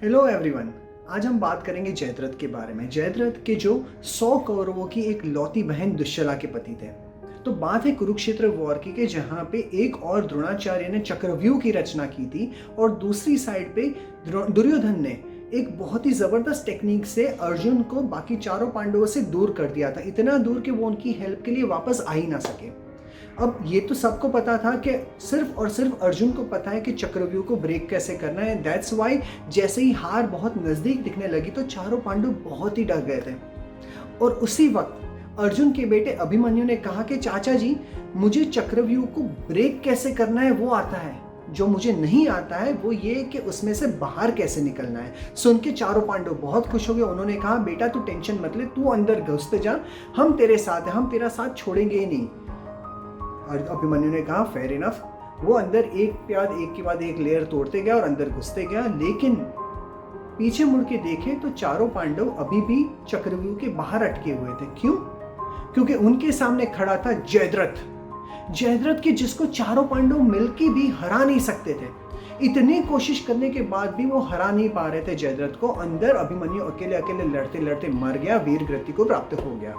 Hello everyone. आज हम बात करेंगे जयद्रथ के बारे में। जयद्रथ के जो 100 कौरवों की एक लौती बहन दुश्शला के पति थे। तो बात है कुरुक्षेत्र वॉर की के जहाँ पे एक और द्रोणाचार्य ने चक्रव्यूह की रचना की थी और दूसरी साइड पे दुर्योधन ने एक बहुत ही जबरदस्त टेक्निक से अर्जुन को बाकी चारों पांडवों से दूर कर दिया था, इतना दूर कि वो उनकी हेल्प के लिए वापस आ ही ना सके। अब ये तो सबको पता था कि सिर्फ और सिर्फ अर्जुन को पता है कि चक्रव्यूह को ब्रेक कैसे करना है। दैट्स वाई जैसे ही हार बहुत नज़दीक दिखने लगी तो चारों पांडव बहुत ही डर गए थे। और उसी वक्त अर्जुन के बेटे अभिमन्यु ने कहा कि चाचा जी, मुझे चक्रव्यूह को ब्रेक कैसे करना है वो आता है, जो मुझे नहीं आता है वो ये कि उसमें से बाहर कैसे निकलना है। सुन के चारों पांडव बहुत खुश हो गए। उन्होंने कहा, बेटा तू टेंशन मत ले, तू अंदर घुसते जा, हम तेरे साथ हैं, हम तेरा साथ छोड़ेंगे ही नहीं। और अभिमन्यु ने कहा फेयर इनफ। वो अंदर एक के बाद एक लेयर तोड़ते गया और अंदर घुसते गया, लेकिन पीछे मुड़ के देखे तो चारों पांडव अभी भी चक्रव्यूह के बाहर अटके हुए थे। क्यों? क्योंकि उनके सामने खड़ा था जयद्रथ के जिसको चारों पांडव मिलके भी हरा नहीं सकते थे। इतनी कोशिश करने के बाद भी वो हरा नहीं पा रहे थे जयद्रथ को। अंदर अभिमन्यु अकेले अकेले लड़ते लड़ते मर गया, वीर गति को प्राप्त हो गया।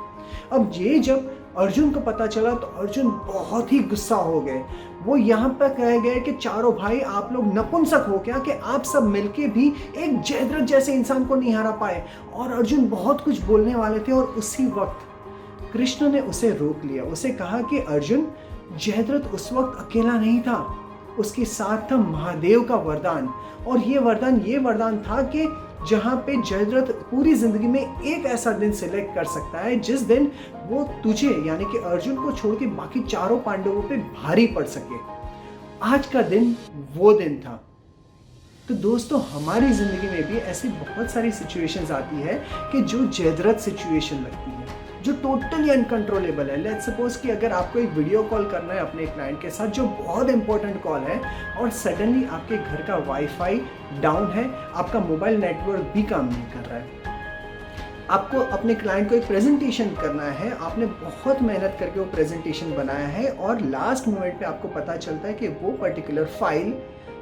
अब ये जब अर्जुन को पता चला तो अर्जुन बहुत ही गुस्सा हो गए। वो यहाँ पर कह गए कि चारों भाई आप लोग नपुंसक हो क्या, कि आप सब मिलके भी एक जयद्रथ जैसे इंसान को नहीं हरा पाए। और अर्जुन बहुत कुछ बोलने वाले थे और उसी वक्त कृष्ण ने उसे रोक लिया। उसे कहा कि अर्जुन, जयद्रथ उस वक्त अकेला नहीं था, उसके साथ था महादेव का वरदान। और ये वरदान था कि जहाँ पे जयद्रथ पूरी जिंदगी में एक ऐसा दिन सिलेक्ट कर सकता है जिस दिन वो तुझे यानी कि अर्जुन को छोड़ के बाकी चारों पांडवों पे भारी पड़ सके। आज का दिन वो दिन था। तो दोस्तों, हमारी जिंदगी में भी ऐसी बहुत सारी सिचुएशंस आती है कि जो जयद्रथ सिचुएशन लगती है, जो टोटली अनकंट्रोलेबल है। लेट्स सपोज कि अगर आपको एक वीडियो कॉल करना है अपने क्लाइंट के साथ, जो बहुत इंपॉर्टेंट कॉल है, और सडनली आपके घर का वाईफाई डाउन है, आपका मोबाइल नेटवर्क भी काम नहीं कर रहा है, आपको अपने क्लाइंट को एक प्रेजेंटेशन करना है, आपने बहुत मेहनत करके वो प्रेजेंटेशन बनाया है और लास्ट मोमेंट पे आपको पता चलता है कि वो पर्टिकुलर फाइल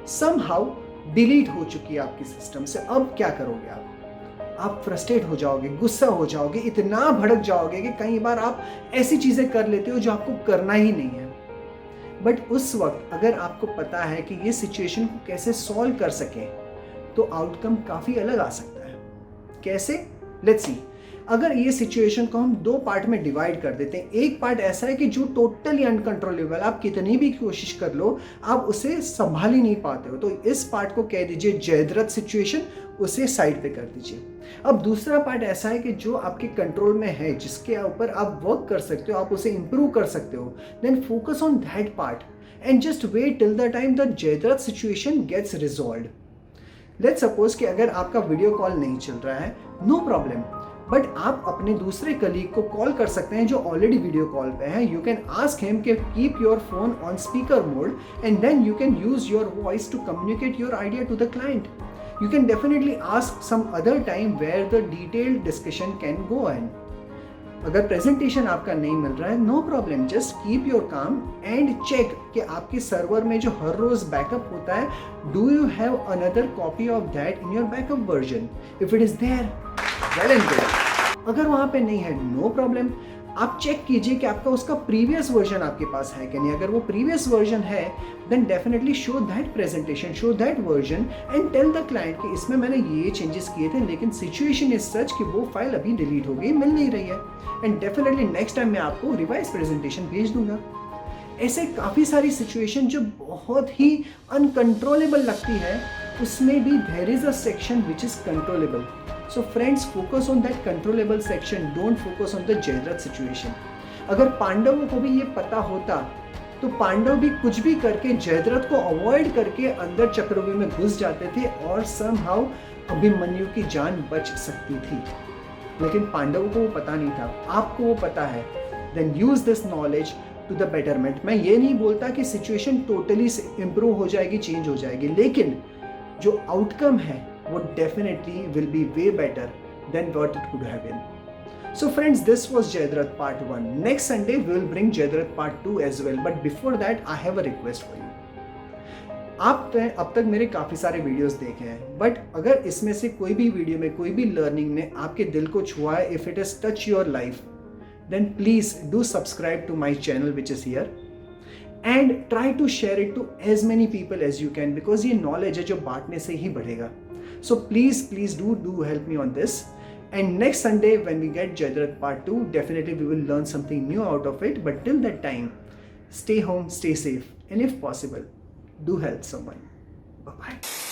समहाउ डिलीट हो चुकी है आपके सिस्टम से। अब क्या करोगे आप फ्रस्ट्रेट हो जाओगे, गुस्सा हो जाओगे, इतना भड़क जाओगे कि कई बार आप ऐसी चीज़ें कर लेते हो जो आपको करना ही नहीं है। बट उस वक्त अगर आपको पता है कि ये सिचुएशन को कैसे सॉल्व कर सकें तो आउटकम काफ़ी अलग आ सकता है। कैसे? Let's see. अगर ये सिचुएशन को हम दो पार्ट में डिवाइड कर देते हैं, एक पार्ट ऐसा है कि जो टोटली अनकंट्रोलेबल, आप कितनी भी कोशिश कर लो आप उसे संभाल ही नहीं पाते हो, तो इस पार्ट को कह दीजिए जयद्रथ सिचुएशन, उसे साइड पे कर दीजिए। अब दूसरा पार्ट ऐसा है कि जो आपके कंट्रोल में है, जिसके ऊपर आप वर्क कर सकते हो, आप उसे इंप्रूव कर सकते हो, then focus on that part and just wait till the time the Jayadrath situation gets resolved. Let's suppose कि अगर आपका वीडियो कॉल नहीं चल रहा है, नो प्रॉब्लम, बट आप अपने दूसरे कलीग को कॉल कर सकते हैं जो ऑलरेडी वीडियो कॉल पे है। यू कैन आस्क हिम कि keep your phone on speaker mode and then you can use your voice to communicate your idea to the client. You can definitely ask some other time where the detailed discussion can go on. अगर presentation आपका नहीं मिल रहा है, no problem, just keep your काम and check कि आपके server में जो हर रोज बैकअप होता है, do you have another copy of that in your backup version? If it is there, well and good. अगर वहाँ पे नहीं है, नो प्रॉब्लम, आप चेक कीजिए कि आपका उसका प्रीवियस वर्जन आपके पास है कि नहीं। अगर वो प्रीवियस वर्जन है then definitely show that presentation, show that version and tell the client कि इसमें मैंने ये चेंजेस किए थे, लेकिन सिचुएशन इज सच कि वो फाइल अभी डिलीट हो गई, मिल नहीं रही है, एंड डेफिनेटली नेक्स्ट टाइम मैं आपको रिवाइज प्रेजेंटेशन भेज दूंगा। ऐसे काफ़ी सारी सिचुएशन जो बहुत ही अनकंट्रोलेबल लगती है, उसमें भी there is a section which is controllable. So friends, focus on that controllable section. Don't focus on the Jayadrath situation. अगर पांडवों को भी ये पता होता तो पांडव भी कुछ भी करके जयद्रथ को अवॉइड करके अंदर चक्रव्यूह में घुस जाते थे और somehow अभिमन्यु की जान बच सकती थी। लेकिन पांडवों को वो पता नहीं था, आपको वो पता है। Then use this knowledge to the betterment. मैं ये नहीं बोलता कि सिचुएशन टोटली इम्प्रूव हो जाएगी, चेंज हो जाएगी, लेकिन जो आउटकम है वो definitely will be way better than what it could have been. So friends, this was Jayadratha part 1. Next Sunday we will bring Jayadratha part 2 as well, but before that I have a request for you. आपने अब तक मेरे काफ़ी सारे videos देखे हैं, but अगर इसमें से कोई भी वीडियो में कोई भी लर्निंग ने आपके दिल को छुआ है, if it is touch your life, then please do subscribe to my channel which is here and try to share it to as many people as you can, because ये knowledge है जो बांटने से ही बढ़ेगा. So please do help me on this. And next Sunday when we get Jayadrat part 2, definitely we will learn something new out of it. But till that time, stay home, stay safe, and if possible, do help someone. Bye bye.